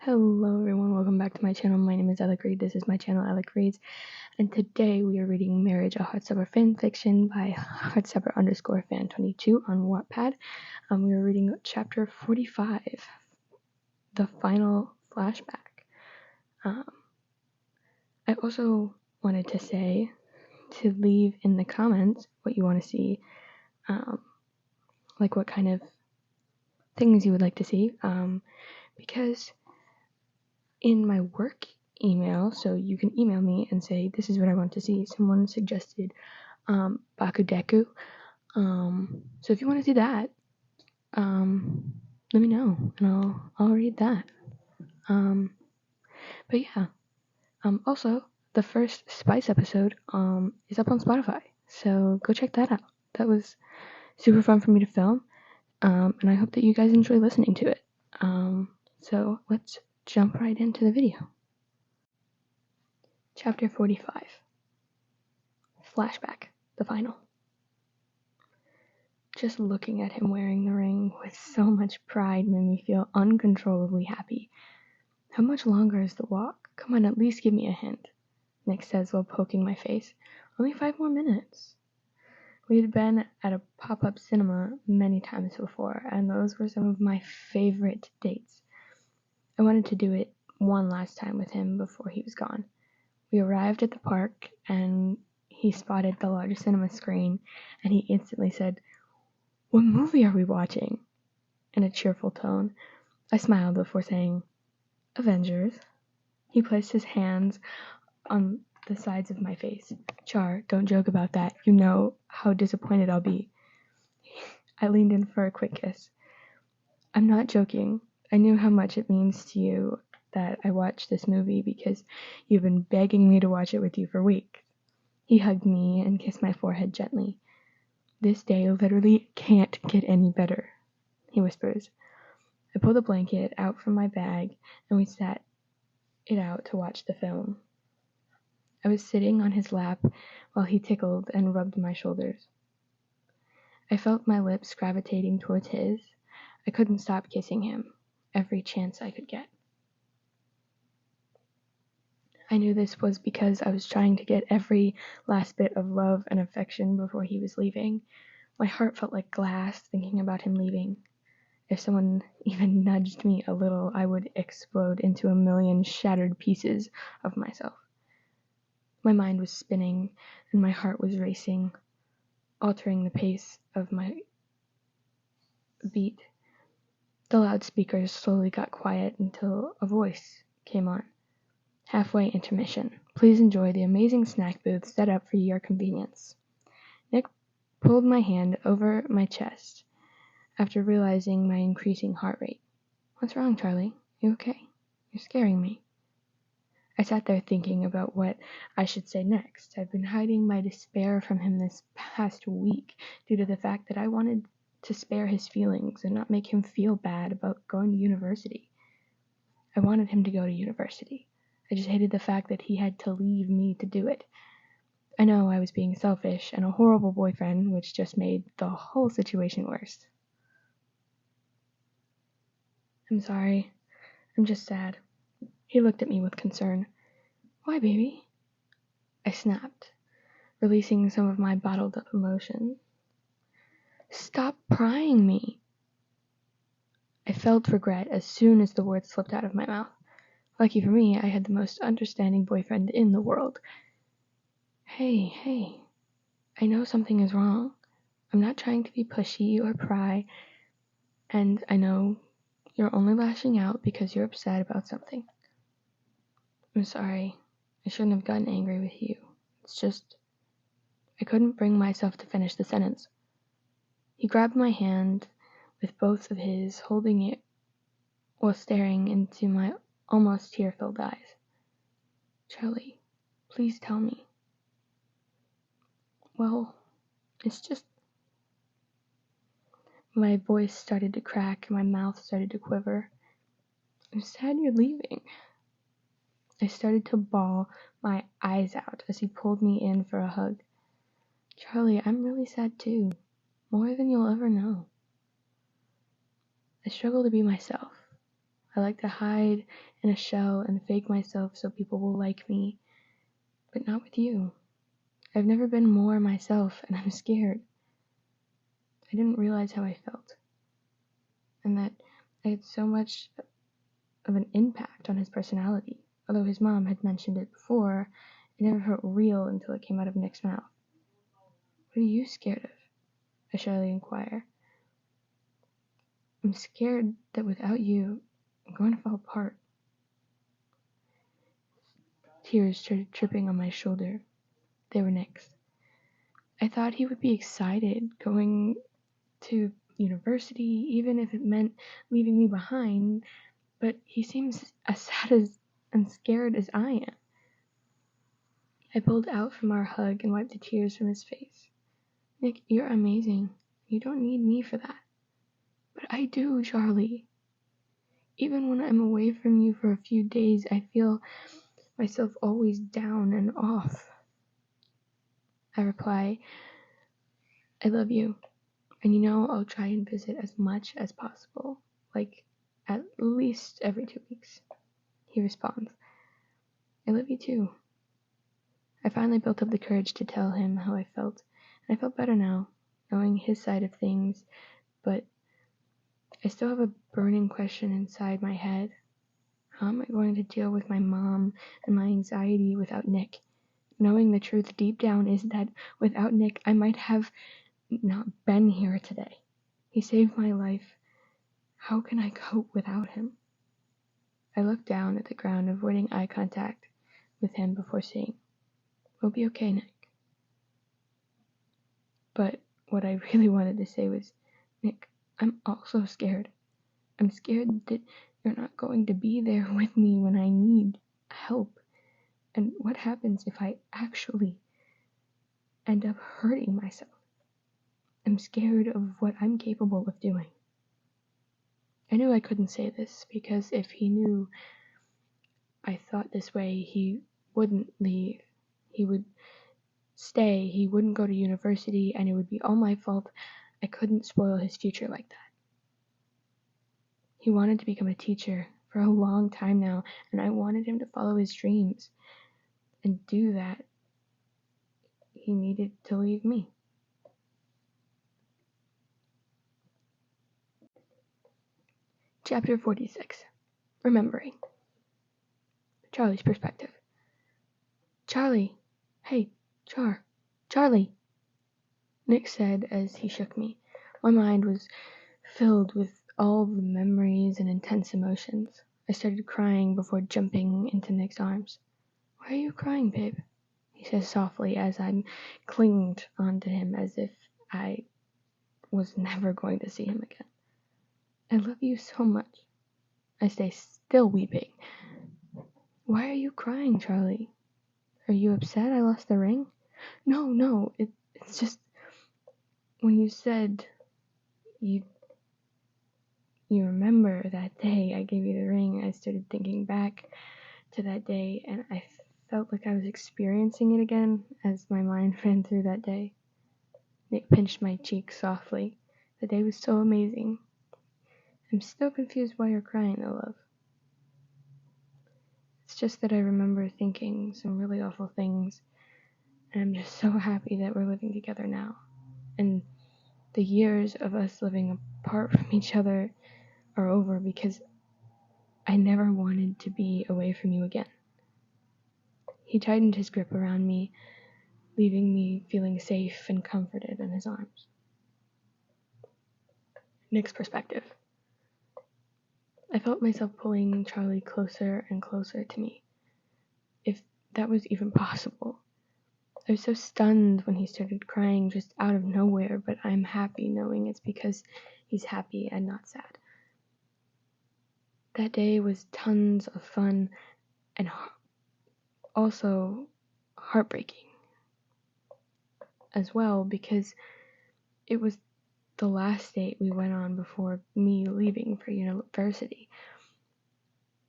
Hello everyone, welcome back to my channel. My name is Alec Reed. This is my channel, Alec Reads, and today we are reading Marriage, a Heartstopper fanfiction by heartstopper_fan22 on Wattpad. We are reading chapter 45, the final flashback. I also wanted to say to leave in the comments what you want to see, like what kind of things you would like to see, because in my work email, so you can email me and say this is what I want to see. Someone suggested Bakudeku. So if you want to see that, let me know and I'll read that. But yeah. Also, the first Spice episode is up on Spotify, so go check that out. That was super fun for me to film, and I hope that you guys enjoy listening to it. So let's jump right into the video. Chapter 45. Flashback, the final. Just looking at him wearing the ring with so much pride made me feel uncontrollably happy. How much longer is the walk? Come on, at least give me a hint, Nick says while poking my face. Only 5 more minutes. We had been at a pop-up cinema many times before, and those were some of my favorite dates. I wanted to do it one last time with him before he was gone. We arrived at the park, and he spotted the large cinema screen, and he instantly said, "What movie are we watching?" in a cheerful tone. I smiled before saying, "Avengers." He placed his hands on the sides of my face. "Char, don't joke about that. You know how disappointed I'll be." I leaned in for a quick kiss. "I'm not joking. I knew how much it means to you that I watched this movie because you've been begging me to watch it with you for weeks." He hugged me and kissed my forehead gently. "This day literally can't get any better," he whispers. I pulled a blanket out from my bag and we sat it out to watch the film. I was sitting on his lap while he tickled and rubbed my shoulders. I felt my lips gravitating towards his. I couldn't stop kissing him, every chance I could get. I knew this was because I was trying to get every last bit of love and affection before he was leaving. My heart felt like glass thinking about him leaving. If someone even nudged me a little, I would explode into a million shattered pieces of myself. My mind was spinning and my heart was racing, altering the pace of my beat. The loudspeakers slowly got quiet until a voice came on. "Halfway intermission. Please enjoy the amazing snack booth set up for your convenience." Nick pulled my hand over my chest after realizing my increasing heart rate. "What's wrong, Charlie? You okay? You're scaring me." I sat there thinking about what I should say next. I'd been hiding my despair from him this past week due to the fact that I wanted to spare his feelings and not make him feel bad about going to university. I wanted him to go to university. I just hated the fact that he had to leave me to do it. I know I was being selfish and a horrible boyfriend, which just made the whole situation worse. "I'm sorry. I'm just sad." He looked at me with concern. "Why, baby?" I snapped, releasing some of my bottled up emotion. "Stop prying me." I felt regret as soon as the words slipped out of my mouth. Lucky for me, I had the most understanding boyfriend in the world. Hey, I know something is wrong. I'm not trying to be pushy or pry, and I know you're only lashing out because you're upset about something. I'm sorry. I shouldn't have gotten angry with you. It's just, I couldn't bring myself to finish the sentence. He grabbed my hand with both of his, holding it while staring into my almost tear-filled eyes. "Charlie, please tell me." "Well, it's just..." My voice started to crack and my mouth started to quiver. "I'm sad you're leaving." I started to bawl my eyes out as he pulled me in for a hug. "Charlie, I'm really sad too. More than you'll ever know." I struggled to be myself. I like to hide in a shell and fake myself so people will like me, but not with you. I've never been more myself, and I'm scared. I didn't realize how I felt, and that I had so much of an impact on his personality. Although his mom had mentioned it before, it never felt real until it came out of Nick's mouth. What are you scared of? I shyly inquire. I'm scared that without you, I'm going to fall apart. Tears started dripping on my shoulder. They were Nick's. I thought he would be excited going to university, even if it meant leaving me behind, but he seems as sad and scared as I am. I pulled out from our hug and wiped the tears from his face. Nick, you're amazing. You don't need me for that. But I do, Charlie. Even when I'm away from you for a few days, I feel myself always down and off. I reply, I love you, and I'll try and visit as much as possible, like at least every 2 weeks. He responds, I love you too. I finally built up the courage to tell him how I felt, and I felt better now, knowing his side of things, but I still have a burning question inside my head. How am I going to deal with my mom and my anxiety without Nick? Knowing the truth deep down is that without Nick, I might have not been here today. He saved my life. How can I cope without him? I looked down at the ground, avoiding eye contact with him before saying, We'll be okay, Nick. But what I really wanted to say was, Nick, I'm also scared. I'm scared that you're not going to be there with me when I need help. And what happens if I actually end up hurting myself? I'm scared of what I'm capable of doing. I knew I couldn't say this because if he knew I thought this way, he wouldn't leave. He would stay. He wouldn't go to university, and it would be all my fault. I couldn't spoil his future like that. He wanted to become a teacher for a long time now, and I wanted him to follow his dreams. And do that, he needed to leave me. Chapter 46. Remembering. Charlie's perspective. Charlie. Hey, Charlie. Nick said as he shook me. My mind was filled with all the memories and intense emotions. I started crying before jumping into Nick's arms. Why are you crying, babe? He says softly as I'm clinged onto him as if I was never going to see him again. I love you so much. I stay still weeping. Why are you crying, Charlie? Are you upset I lost the ring? No, it's just when you said you remember that day I gave you the ring, I started thinking back to that day, and I felt like I was experiencing it again as my mind ran through that day. Nick pinched my cheek softly. The day was so amazing. I'm still confused why you're crying, though, love. It's just that I remember thinking some really awful things, and I'm just so happy that we're living together now. And the years of us living apart from each other are over because I never wanted to be away from you again. He tightened his grip around me, leaving me feeling safe and comforted in his arms. Nick's perspective. I felt myself pulling Charlie closer and closer to me, if that was even possible. I was so stunned when he started crying just out of nowhere, but I'm happy knowing it's because he's happy and not sad. That day was tons of fun and also heartbreaking as well because it was the last date we went on before me leaving for university.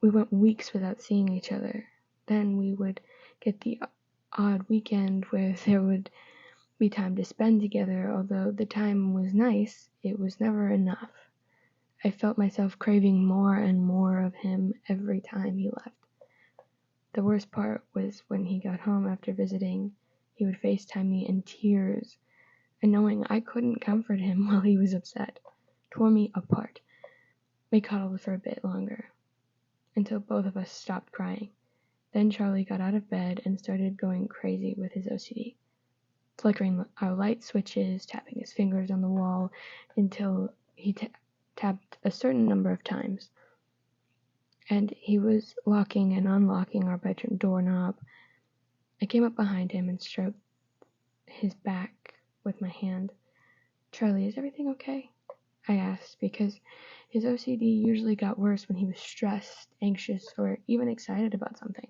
We went weeks without seeing each other. Then we would get the odd weekend where there would be time to spend together. Although the time was nice, it was never enough. I felt myself craving more and more of time he left. The worst part was when he got home after visiting, he would FaceTime me in tears, and knowing I couldn't comfort him while he was upset, tore me apart. We cuddled for a bit longer, until both of us stopped crying. Then Charlie got out of bed and started going crazy with his OCD, flickering our light switches, tapping his fingers on the wall until he tapped a certain number of times. And he was locking and unlocking our bedroom doorknob. I came up behind him and stroked his back with my hand. "Charlie, is everything okay?" I asked, because his OCD usually got worse when he was stressed, anxious, or even excited about something.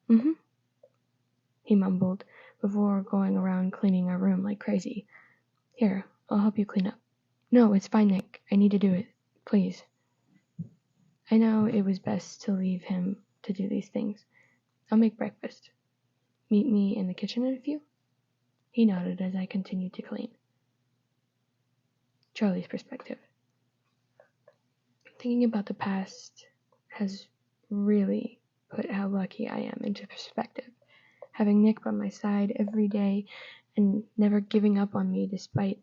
"Mm-hmm," he mumbled before going around cleaning our room like crazy. "Here, I'll help you clean up." "No, it's fine, Nick. I need to do it. Please." I know it was best to leave him to do these things. "I'll make breakfast. Meet me in the kitchen in a few?" He nodded as I continued to clean. Charlie's perspective. Thinking about the past has really put how lucky I am into perspective. Having Nick by my side every day and never giving up on me despite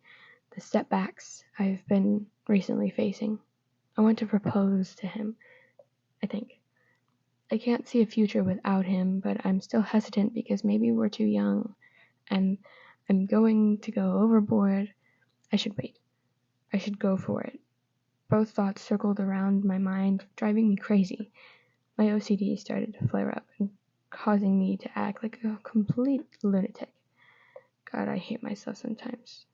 the setbacks I've been recently facing. I want to propose to him, I think. I can't see a future without him, but I'm still hesitant because maybe we're too young and I'm going to go overboard. I should wait. I should go for it. Both thoughts circled around my mind, driving me crazy. My OCD started to flare up and causing me to act like a complete lunatic. God, I hate myself sometimes.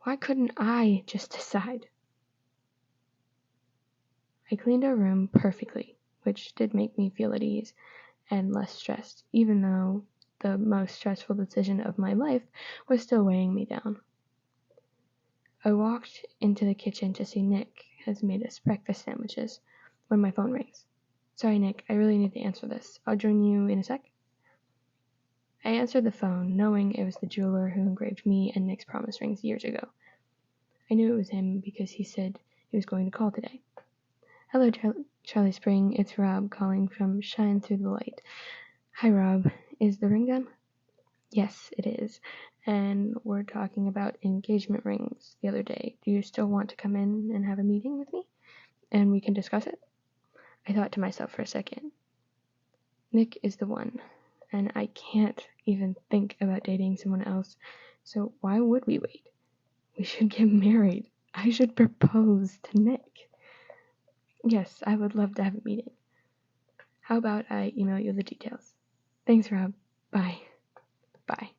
Why couldn't I just decide? I cleaned our room perfectly, which did make me feel at ease and less stressed, even though the most stressful decision of my life was still weighing me down. I walked into the kitchen to see Nick has made us breakfast sandwiches when my phone rings. "Sorry, Nick, I really need to answer this. I'll join you in a sec." I answered the phone, knowing it was the jeweler who engraved me and Nick's promise rings years ago. I knew it was him because he said he was going to call today. "Hello, Charlie Spring. It's Rob calling from Shine Through the Light." "Hi, Rob. Is the ring done?" "Yes, it is. And we're talking about engagement rings the other day. Do you still want to come in and have a meeting with me? And we can discuss it?" I thought to myself for a second. Nick is the one, and I can't even think about dating someone else, so why would we wait? We should get married. I should propose to Nick. Yes, I would love to have a meeting. How about I email you the details? Thanks, Rob. Bye. Bye.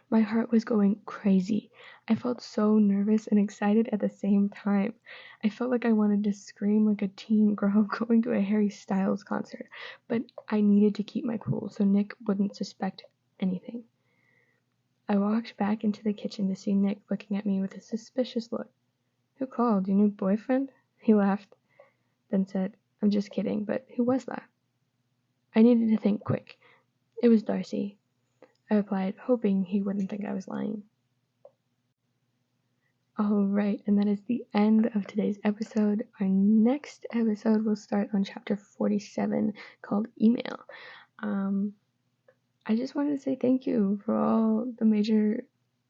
My heart was going crazy. I felt so nervous and excited at the same time. I felt like I wanted to scream like a teen girl going to a Harry Styles concert, but I needed to keep my cool so Nick wouldn't suspect anything. I walked back into the kitchen to see Nick looking at me with a suspicious look. "Who called? Your new boyfriend?" He laughed, then said, "I'm just kidding, but who was that?" I needed to think quick. "It was Darcy," I replied, hoping he wouldn't think I was lying. Alright, and that is the end of today's episode. Our next episode will start on chapter 47 called Email. I just wanted to say thank you for all the major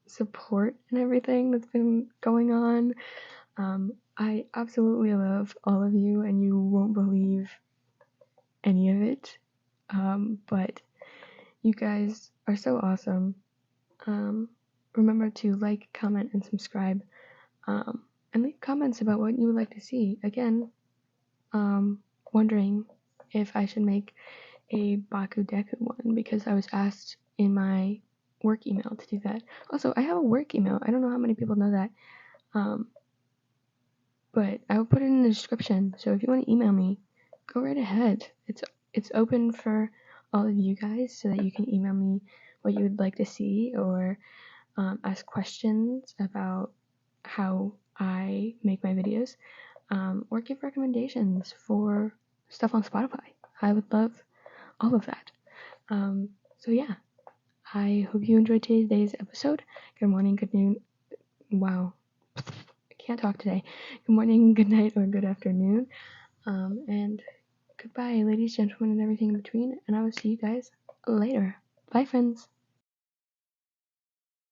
support and everything that's been going on. I absolutely love all of you, and you won't believe any of it. But you guys are so awesome. Remember to like, comment, and subscribe. And leave comments about what you would like to see. Again, wondering if I should make a Baku Deku one, because I was asked in my work email to do that. Also, I have a work email. I don't know how many people know that. But I will put it in the description. So if you want to email me, go right ahead. It's open for all of you guys, so that you can email me what you would like to see, or ask questions about how I make my videos, or give recommendations for stuff on Spotify. I would love all of that. So yeah, I hope you enjoyed today's episode. Good morning, good noon. Wow, I can't talk today. Good morning, good night, or good afternoon. And goodbye, ladies, gentlemen, and everything in between, and I will see you guys later. Bye, friends.